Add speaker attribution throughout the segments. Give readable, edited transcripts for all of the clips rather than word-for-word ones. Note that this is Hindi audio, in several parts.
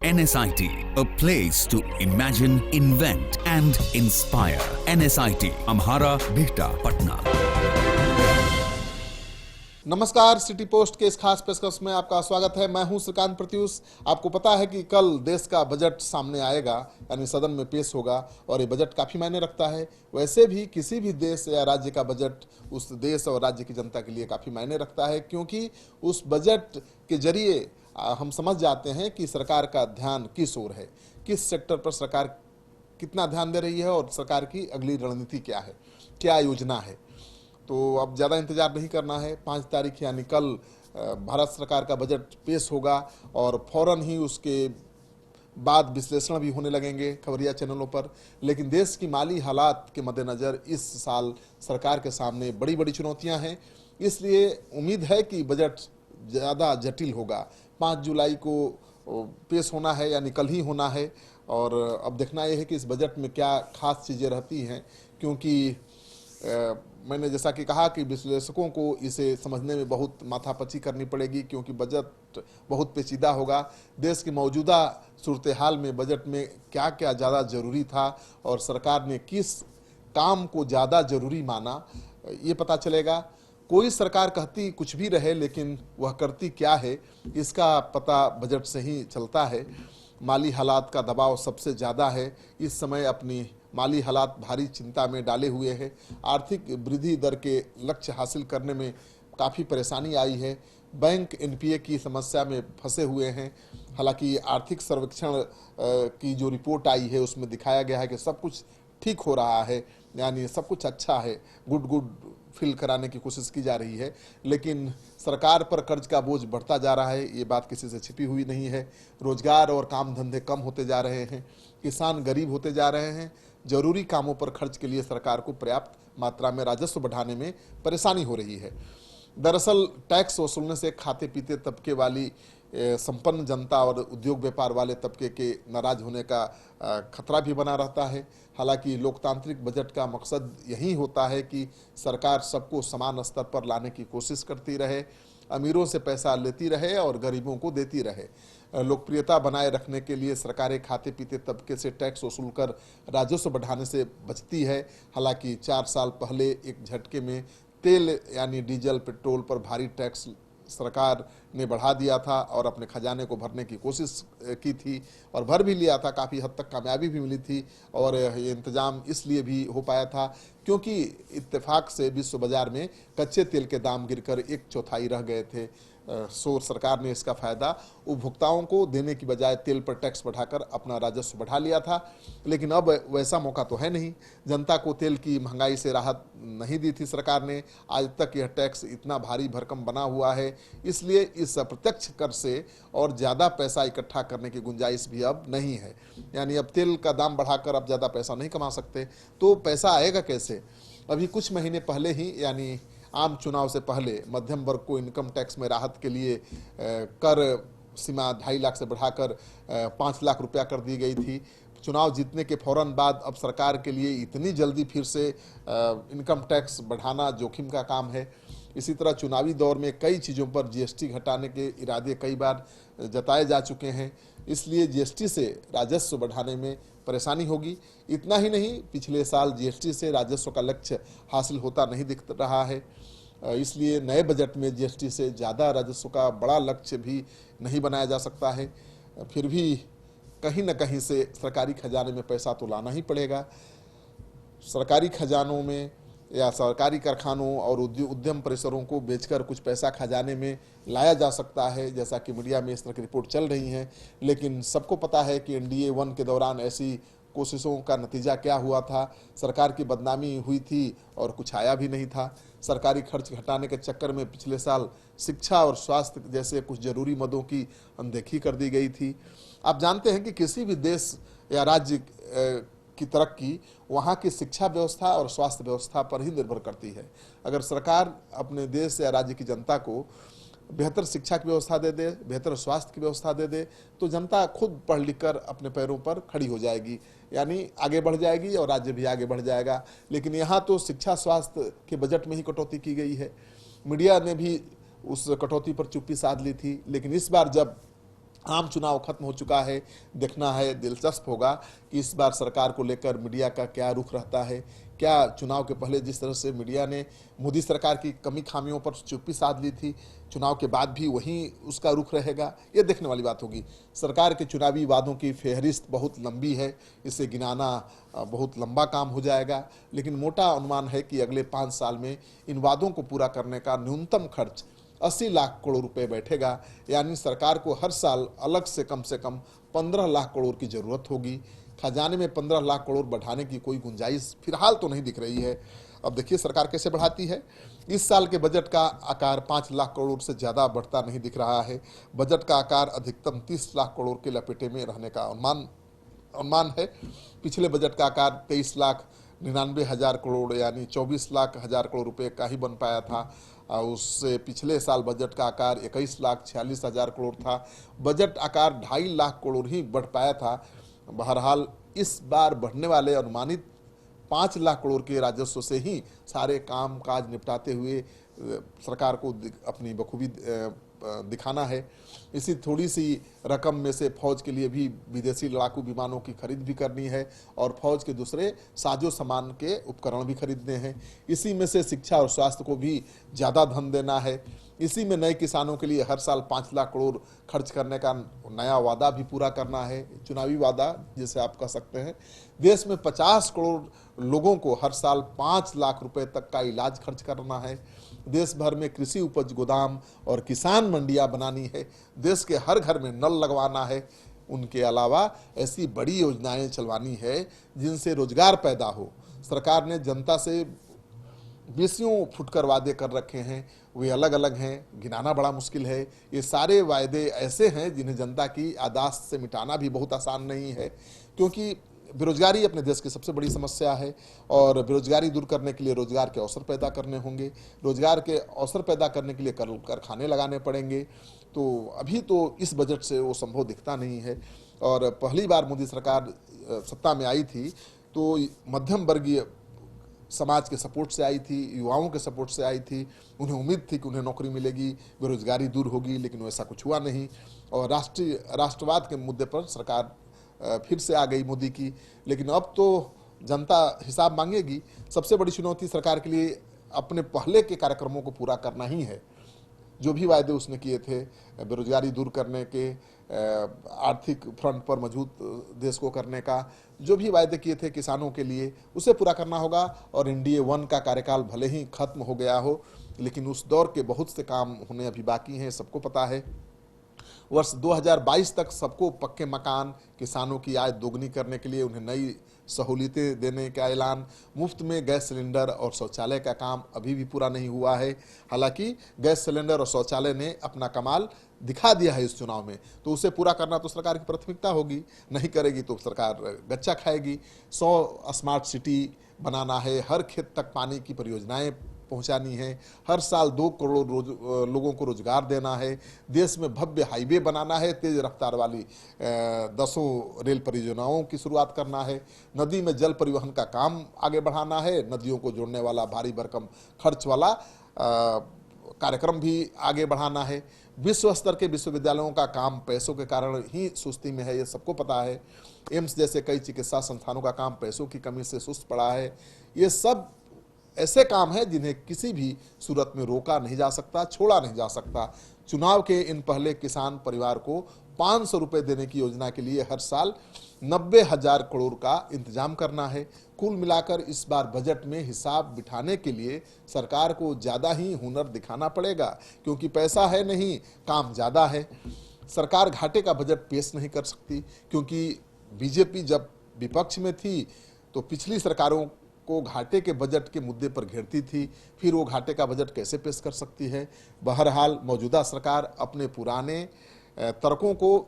Speaker 1: NSIT, a place to imagine, invent and inspire. NSIT, Amhara, Bihta, Patna.
Speaker 2: नमस्कार, सिटी पोस्ट के इस खास पेशकश में आपका स्वागत है। मैं हूं श्रीकांत प्रत्युष। आपको पता है कि कल देश का बजट सामने आएगा, यानी सदन में पेश होगा और ये बजट काफ़ी मायने रखता है। वैसे भी किसी भी देश या राज्य का बजट उस देश और राज्य की जनता के लिए काफ़ी मायने रखता है, क्योंकि उस बजट के जरिए हम समझ जाते हैं कि सरकार का ध्यान किस ओर है, किस सेक्टर पर सरकार कितना ध्यान दे रही है और सरकार की अगली रणनीति क्या है, क्या योजना है। तो अब ज़्यादा इंतजार नहीं करना है। 5 तारीख यानी कल भारत सरकार का बजट पेश होगा और फौरन ही उसके बाद विश्लेषण भी होने लगेंगे खबरिया चैनलों पर। लेकिन देश की माली हालात के मद्देनज़र इस साल सरकार के सामने बड़ी बड़ी चुनौतियां हैं, इसलिए उम्मीद है कि बजट ज़्यादा जटिल होगा। 5 जुलाई को पेश होना है, यानी कल ही होना है। और अब देखना यह है कि इस बजट में क्या खास चीज़ें रहती हैं, क्योंकि मैंने जैसा कि कहा कि विश्लेषकों को इसे समझने में बहुत माथापच्ची करनी पड़ेगी, क्योंकि बजट बहुत पेचीदा होगा। देश की मौजूदा सूरत हाल में बजट में क्या क्या ज़्यादा ज़रूरी था और सरकार ने किस काम को ज़्यादा ज़रूरी माना, ये पता चलेगा। कोई सरकार कहती कुछ भी रहे, लेकिन वह करती क्या है, इसका पता बजट से ही चलता है। माली हालात का दबाव सबसे ज़्यादा है इस समय। अपनी माली हालात भारी चिंता में डाले हुए हैं। आर्थिक वृद्धि दर के लक्ष्य हासिल करने में काफ़ी परेशानी आई है। बैंक एनपीए की समस्या में फंसे हुए हैं। हालांकि आर्थिक सर्वेक्षण की जो रिपोर्ट आई है उसमें दिखाया गया है कि सब कुछ ठीक हो रहा है, यानी सब कुछ अच्छा है, गुड फील कराने की कोशिश की जा रही है। लेकिन सरकार पर कर्ज का बोझ बढ़ता जा रहा है, ये बात किसी से छिपी हुई नहीं है। रोजगार और काम धंधे कम होते जा रहे हैं, किसान गरीब होते जा रहे हैं। जरूरी कामों पर खर्च के लिए सरकार को पर्याप्त मात्रा में राजस्व बढ़ाने में परेशानी हो रही है। दरअसल टैक्स वसूलने से खाते पीते तबके वाली संपन्न जनता और उद्योग व्यापार वाले तबके के नाराज होने का खतरा भी बना रहता है। हालांकि लोकतांत्रिक बजट का मकसद यही होता है कि सरकार सबको समान स्तर पर लाने की कोशिश करती रहे, अमीरों से पैसा लेती रहे और गरीबों को देती रहे। लोकप्रियता बनाए रखने के लिए सरकारें खाते पीते तबके से टैक्स वसूल कर राजस्व बढ़ाने से बचती है। हालांकि 4 साल पहले एक झटके में तेल यानी डीजल पेट्रोल पर भारी टैक्स सरकार ने बढ़ा दिया था और अपने खजाने को भरने की कोशिश की थी और भर भी लिया था। काफ़ी हद तक कामयाबी भी मिली थी और ये इंतजाम इसलिए भी हो पाया था क्योंकि इत्तेफाक से विश्व बाजार में कच्चे तेल के दाम गिरकर 1/4 रह गए थे। सो सरकार ने इसका फ़ायदा उपभोक्ताओं को देने की बजाय तेल पर टैक्स बढ़ाकर अपना राजस्व बढ़ा लिया था। लेकिन अब वैसा मौका तो है नहीं। जनता को तेल की महंगाई से राहत नहीं दी थी सरकार ने। आज तक यह टैक्स इतना भारी भरकम बना हुआ है, इसलिए इस अप्रत्यक्ष कर से और ज़्यादा पैसा इकट्ठा करने की गुंजाइश भी अब नहीं है। यानी अब तेल का दाम बढ़ाकर अब ज़्यादा पैसा नहीं कमा सकते, तो पैसा आएगा कैसे? अभी कुछ महीने पहले ही, यानी आम चुनाव से पहले, मध्यम वर्ग को इनकम टैक्स में राहत के लिए कर सीमा 2.5 लाख से बढ़ाकर 5 लाख रुपया कर दी गई थी। चुनाव जीतने के फौरन बाद अब सरकार के लिए इतनी जल्दी फिर से इनकम टैक्स बढ़ाना जोखिम का काम है। इसी तरह चुनावी दौर में कई चीज़ों पर जीएसटी घटाने के इरादे कई बार जताए जा चुके हैं, इसलिए जीएसटी से राजस्व बढ़ाने में परेशानी होगी। इतना ही नहीं, पिछले साल जीएसटी से राजस्व का लक्ष्य हासिल होता नहीं दिख रहा है, इसलिए नए बजट में जीएसटी से ज़्यादा राजस्व का बड़ा लक्ष्य भी नहीं बनाया जा सकता है। फिर भी कहीं न कहीं से सरकारी खजाने में पैसा तो लाना ही पड़ेगा। सरकारी खजानों में या सरकारी कारखानों और उद्यम परिसरों को बेचकर कुछ पैसा खजाने में लाया जा सकता है, जैसा कि मीडिया में इस तरह की रिपोर्ट चल रही हैं। लेकिन सबको पता है कि NDA 1 के दौरान ऐसी कोशिशों का नतीजा क्या हुआ था। सरकार की बदनामी हुई थी और कुछ आया भी नहीं था। सरकारी खर्च घटाने के चक्कर में पिछले साल शिक्षा और स्वास्थ्य जैसे कुछ जरूरी मदों की अनदेखी कर दी गई थी। आप जानते हैं कि किसी भी देश या राज्य की तरक्की वहाँ की शिक्षा व्यवस्था और स्वास्थ्य व्यवस्था पर ही निर्भर करती है। अगर सरकार अपने देश या राज्य की जनता को बेहतर शिक्षा की व्यवस्था दे दे, बेहतर स्वास्थ्य की व्यवस्था दे दे, तो जनता खुद पढ़ लिख कर अपने पैरों पर खड़ी हो जाएगी, यानी आगे बढ़ जाएगी और राज्य भी आगे बढ़ जाएगा। लेकिन यहाँ तो शिक्षा स्वास्थ्य के बजट में ही कटौती की गई है। मीडिया ने भी उस कटौती पर चुप्पी साध ली थी, लेकिन इस बार जब आम चुनाव खत्म हो चुका है। देखना है, दिलचस्प होगा कि इस बार सरकार को लेकर मीडिया का क्या रुख रहता है। क्या चुनाव के पहले जिस तरह से मीडिया ने मोदी सरकार की कमी खामियों पर चुप्पी साध ली थी, चुनाव के बाद भी वही उसका रुख रहेगा, ये देखने वाली बात होगी। सरकार के चुनावी वादों की फहरिस्त बहुत लंबी है, इसे गिनाना बहुत लंबा काम हो जाएगा, लेकिन मोटा अनुमान है कि अगले 5 साल में इन वादों को पूरा करने का न्यूनतम खर्च 80 लाख करोड़ रुपए बैठेगा। यानी सरकार को हर साल अलग से कम 15 लाख करोड़ की जरूरत होगी। खजाने में 15 लाख करोड़ बढ़ाने की कोई गुंजाइश फिलहाल तो नहीं दिख रही है। अब देखिए सरकार कैसे बढ़ाती है। इस साल के बजट का आकार 5 लाख करोड़ से ज़्यादा बढ़ता नहीं दिख रहा है। बजट का आकार अधिकतम 30 लाख करोड़ के लपेटे में रहने का अनुमान है। पिछले बजट का आकार 23,99,000 करोड़ यानी 24,00,000 करोड़ रुपए का ही बन पाया था। उससे पिछले साल बजट का आकार 21,46,000 करोड़ था। बजट आकार 2.5 लाख करोड़ ही बढ़ पाया था। बहरहाल इस बार बढ़ने वाले अनुमानित 5 लाख करोड़ के राजस्व से ही सारे काम काज निपटाते हुए सरकार को अपनी बखूबी दिखाना है। इसी थोड़ी सी रकम में से फौज के लिए भी विदेशी लड़ाकू विमानों की खरीद भी करनी है और फौज के दूसरे साजो सामान के उपकरण भी खरीदने हैं। इसी में से शिक्षा और स्वास्थ्य को भी ज़्यादा धन देना है। इसी में नए किसानों के लिए हर साल 5 लाख करोड़ खर्च करने का नया वादा भी पूरा करना है, चुनावी वादा जिसे आप कह सकते हैं। देश में 50 करोड़ लोगों को हर साल 5 लाख रुपए तक का इलाज खर्च करना है। देश भर में कृषि उपज गोदाम और किसान मंडियां बनानी है। देश के हर घर में नल लगवाना है। उनके अलावा ऐसी बड़ी योजनाएं चलवानी है जिनसे रोजगार पैदा हो। सरकार ने जनता से 20 फुटकर वादे कर रखे हैं, वे अलग अलग हैं, गिनाना बड़ा मुश्किल है। ये सारे वायदे ऐसे हैं जिन्हें जनता की याददाश्त से मिटाना भी बहुत आसान नहीं है, क्योंकि बेरोजगारी अपने देश की सबसे बड़ी समस्या है और बेरोजगारी दूर करने के लिए रोजगार के अवसर पैदा करने होंगे। रोजगार के अवसर पैदा करने के लिए कारखाने लगाने पड़ेंगे। तो अभी तो इस बजट से वो संभव दिखता नहीं है। और पहली बार मोदी सरकार सत्ता में आई थी तो मध्यम वर्गीय समाज के सपोर्ट से आई थी, युवाओं के सपोर्ट से आई थी। उन्हें उम्मीद थी कि उन्हें नौकरी मिलेगी, बेरोजगारी दूर होगी, लेकिन वैसा कुछ हुआ नहीं। और राष्ट्रवाद के मुद्दे पर सरकार फिर से आ गई मोदी की, लेकिन अब तो जनता हिसाब मांगेगी। सबसे बड़ी चुनौती सरकार के लिए अपने पहले के कार्यक्रमों को पूरा करना ही है। जो भी वायदे उसने किए थे, बेरोजगारी दूर करने के, आर्थिक फ्रंट पर मजबूत देश को करने का, जो भी वायदे किए थे किसानों के लिए, उसे पूरा करना होगा। और NDA 1 का कार्यकाल भले ही खत्म हो गया हो, लेकिन उस दौर के बहुत से काम होने अभी बाकी हैं, सबको पता है। वर्ष 2022 तक सबको पक्के मकान, किसानों की आय दोगुनी करने के लिए उन्हें नई सहूलियतें देने का ऐलान, मुफ्त में गैस सिलेंडर और शौचालय का काम अभी भी पूरा नहीं हुआ है। हालांकि गैस सिलेंडर और शौचालय ने अपना कमाल दिखा दिया है इस चुनाव में, तो उसे पूरा करना तो सरकार की प्राथमिकता होगी। नहीं करेगी तो सरकार गच्चा खाएगी। 100 स्मार्ट सिटी बनाना है, हर खेत तक पानी की परियोजनाएं पहुंचानी है, हर साल 2 करोड़ लोगों को रोजगार देना है, देश में भव्य हाईवे बनाना है, तेज रफ्तार वाली 10 रेल परियोजनाओं की शुरुआत करना है, नदी में जल परिवहन का काम आगे बढ़ाना है, नदियों को जोड़ने वाला भारी भरकम खर्च वाला कार्यक्रम भी आगे बढ़ाना है। विश्व स्तर के विश्वविद्यालयों का काम पैसों के कारण ही सुस्ती में है, ये सबको पता है। एम्स जैसे कई चिकित्सा संस्थानों का काम पैसों की कमी से सुस्त पड़ा है। ये सब ऐसे काम हैं जिन्हें किसी भी सूरत में रोका नहीं जा सकता, छोड़ा नहीं जा सकता। चुनाव के इन पहले किसान परिवार को 500 रुपये देने की योजना के लिए हर साल 90,000 करोड़ का इंतजाम करना है। कुल मिलाकर इस बार बजट में हिसाब बिठाने के लिए सरकार को ज़्यादा ही हुनर दिखाना पड़ेगा, क्योंकि पैसा है नहीं, काम ज़्यादा है। सरकार घाटे का बजट पेश नहीं कर सकती, क्योंकि बीजेपी जब विपक्ष में थी तो पिछली सरकारों को घाटे के बजट के मुद्दे पर घेरती थी, फिर वो घाटे का बजट कैसे पेश कर सकती है। बहरहाल मौजूदा सरकार अपने पुराने तर्कों को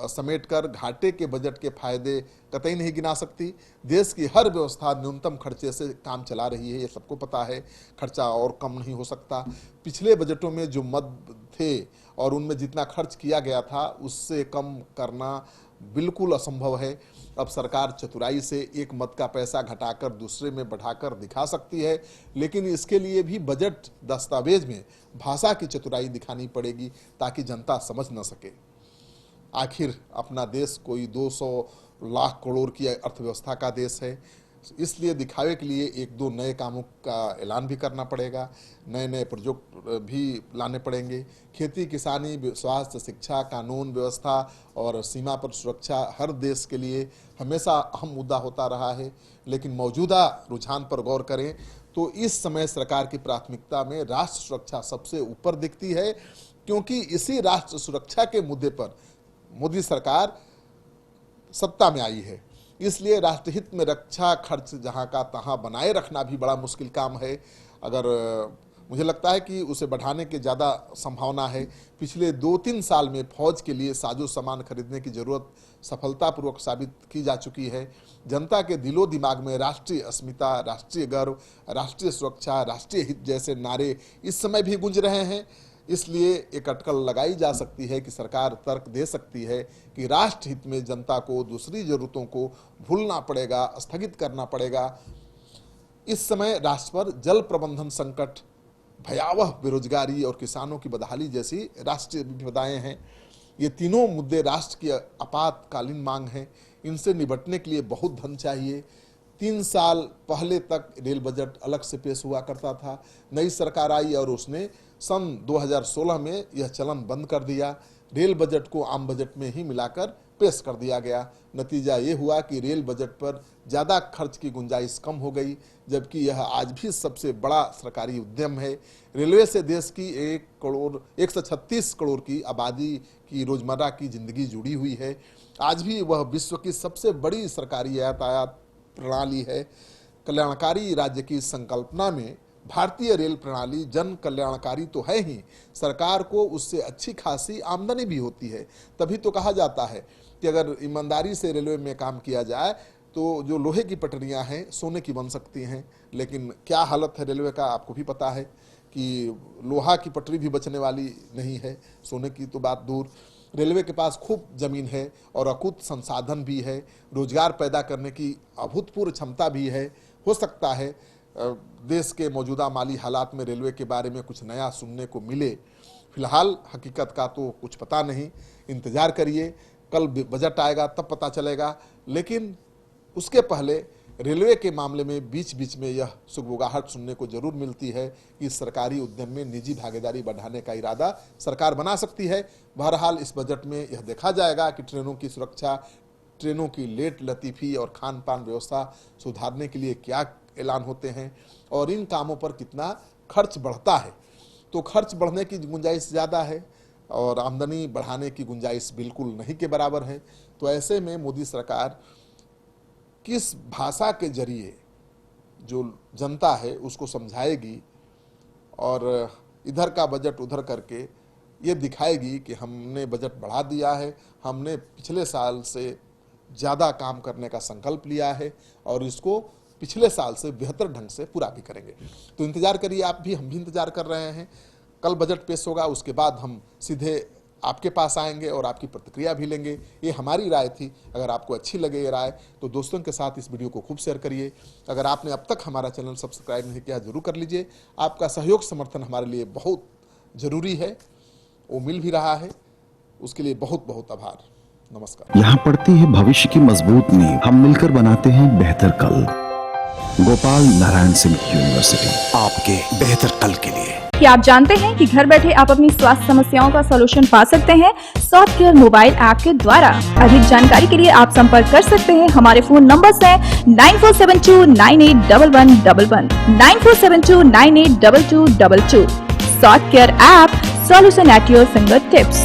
Speaker 2: समेटकर घाटे के बजट के फायदे कतई नहीं गिना सकती। देश की हर व्यवस्था न्यूनतम खर्चे से काम चला रही है, ये सबको पता है। खर्चा और कम नहीं हो सकता। पिछले बजटों में जो मद थे और उनमें जितना खर्च किया गया था उससे कम करना बिल्कुल असंभव है। अब सरकार चतुराई से एक मद का पैसा घटाकर दूसरे में बढ़ाकर दिखा सकती है, लेकिन इसके लिए भी बजट दस्तावेज में भाषा की चतुराई दिखानी पड़ेगी ताकि जनता समझ न सके। आखिर अपना देश कोई 200 लाख करोड़ की अर्थव्यवस्था का देश है, इसलिए दिखावे के लिए एक दो नए कामों का ऐलान भी करना पड़ेगा, नए नए प्रोजेक्ट भी लाने पड़ेंगे। खेती किसानी, स्वास्थ्य, शिक्षा, कानून व्यवस्था और सीमा पर सुरक्षा हर देश के लिए हमेशा अहम मुद्दा होता रहा है, लेकिन मौजूदा रुझान पर गौर करें तो इस समय सरकार की प्राथमिकता में राष्ट्र सुरक्षा सबसे ऊपर दिखती है, क्योंकि इसी राष्ट्र सुरक्षा के मुद्दे पर मोदी सरकार सत्ता में आई है। इसलिए राष्ट्रहित में रक्षा खर्च जहां का तहां बनाए रखना भी बड़ा मुश्किल काम है। अगर मुझे लगता है कि उसे बढ़ाने की ज़्यादा संभावना है। पिछले 2-3 साल में फौज के लिए साजो सामान खरीदने की जरूरत सफलतापूर्वक साबित की जा चुकी है। जनता के दिलो दिमाग में राष्ट्रीय अस्मिता, राष्ट्रीय गर्व, राष्ट्रीय सुरक्षा, राष्ट्रीय हित जैसे नारे इस समय भी गूंज रहे हैं। इसलिए एक अटकल लगाई जा सकती है कि सरकार तर्क दे सकती है कि राष्ट्र हित में जनता को दूसरी जरूरतों को भूलना पड़ेगा, स्थगित करना पड़ेगा। इस समय राष्ट्र पर जल प्रबंधन संकट, भयावह बेरोजगारी और किसानों की बदहाली जैसी राष्ट्रीय विपदाएं हैं। ये तीनों मुद्दे राष्ट्र की आपातकालीन मांग हैं। इनसे निपटने के लिए बहुत धन चाहिए। 3 साल पहले तक रेल बजट अलग से पेश हुआ करता था। नई सरकार आई और उसने सन 2016 में यह चलन बंद कर दिया। रेल बजट को आम बजट में ही मिलाकर पेश कर दिया गया। नतीजा ये हुआ कि रेल बजट पर ज़्यादा खर्च की गुंजाइश कम हो गई, जबकि यह आज भी सबसे बड़ा सरकारी उद्यम है। रेलवे से देश की 136 करोड़ की आबादी की रोजमर्रा की जिंदगी जुड़ी हुई है। आज भी वह विश्व की सबसे बड़ी सरकारी यातायात प्रणाली है। कल्याणकारी राज्य की संकल्पना में भारतीय रेल प्रणाली जन कल्याणकारी तो है ही, सरकार को उससे अच्छी खासी आमदनी भी होती है। तभी तो कहा जाता है कि अगर ईमानदारी से रेलवे में काम किया जाए तो जो लोहे की पटरियां हैं सोने की बन सकती हैं। लेकिन क्या हालत है रेलवे का, आपको भी पता है कि लोहा की पटरी भी बचने वाली नहीं है, सोने की तो बात दूर। रेलवे के पास खूब जमीन है और अकूत संसाधन भी है, रोजगार पैदा करने की अभूतपूर्व क्षमता भी है। हो सकता है देश के मौजूदा माली हालात में रेलवे के बारे में कुछ नया सुनने को मिले। फिलहाल हकीकत का तो कुछ पता नहीं, इंतजार करिए, कल बजट आएगा तब पता चलेगा। लेकिन उसके पहले रेलवे के मामले में बीच बीच में यह सुगबुगाहट सुनने को जरूर मिलती है कि सरकारी उद्यम में निजी भागीदारी बढ़ाने का इरादा सरकार बना सकती है। बहरहाल इस बजट में यह देखा जाएगा कि ट्रेनों की सुरक्षा, ट्रेनों की लेट लतीफ़ी और खान पान व्यवस्था सुधारने के लिए क्या ऐलान होते हैं और इन कामों पर कितना खर्च बढ़ता है। तो खर्च बढ़ने की गुंजाइश ज़्यादा है और आमदनी बढ़ाने की गुंजाइश बिल्कुल नहीं के बराबर है। तो ऐसे में मोदी सरकार किस भाषा के जरिए जो जनता है उसको समझाएगी और इधर का बजट उधर करके ये दिखाएगी कि हमने बजट बढ़ा दिया है, हमने पिछले साल से ज़्यादा काम करने का संकल्प लिया है और इसको पिछले साल से बेहतर ढंग से पूरा भी करेंगे। तो इंतजार करिए, आप भी, हम भी इंतजार कर रहे हैं। कल बजट पेश होगा, उसके बाद हम सीधे आपके पास आएंगे और आपकी प्रतिक्रिया भी लेंगे। ये हमारी राय थी। अगर आपको अच्छी लगे ये राय तो दोस्तों के साथ इस वीडियो को खूब शेयर करिए। अगर आपने अब तक हमारा चैनल सब्सक्राइब नहीं किया जरूर कर लीजिए। आपका सहयोग समर्थन हमारे लिए बहुत ज़रूरी है, वो मिल भी रहा है, उसके लिए बहुत बहुत आभार। नमस्कार।
Speaker 3: यहाँ पड़ती है भविष्य की मजबूत नींव, हम मिलकर बनाते हैं बेहतर कल। गोपाल नारायण सिंह यूनिवर्सिटी, आपके बेहतर कल के लिए।
Speaker 4: क्या आप जानते हैं कि घर बैठे आप अपनी स्वास्थ्य समस्याओं का सलूशन पा सकते हैं सॉफ्टकेयर मोबाइल ऐप के द्वारा। अधिक जानकारी के लिए आप संपर्क कर सकते हैं। हमारे फोन नंबर्स हैं 9472981111, 9472982222। Softcare app, solution at your finger tips.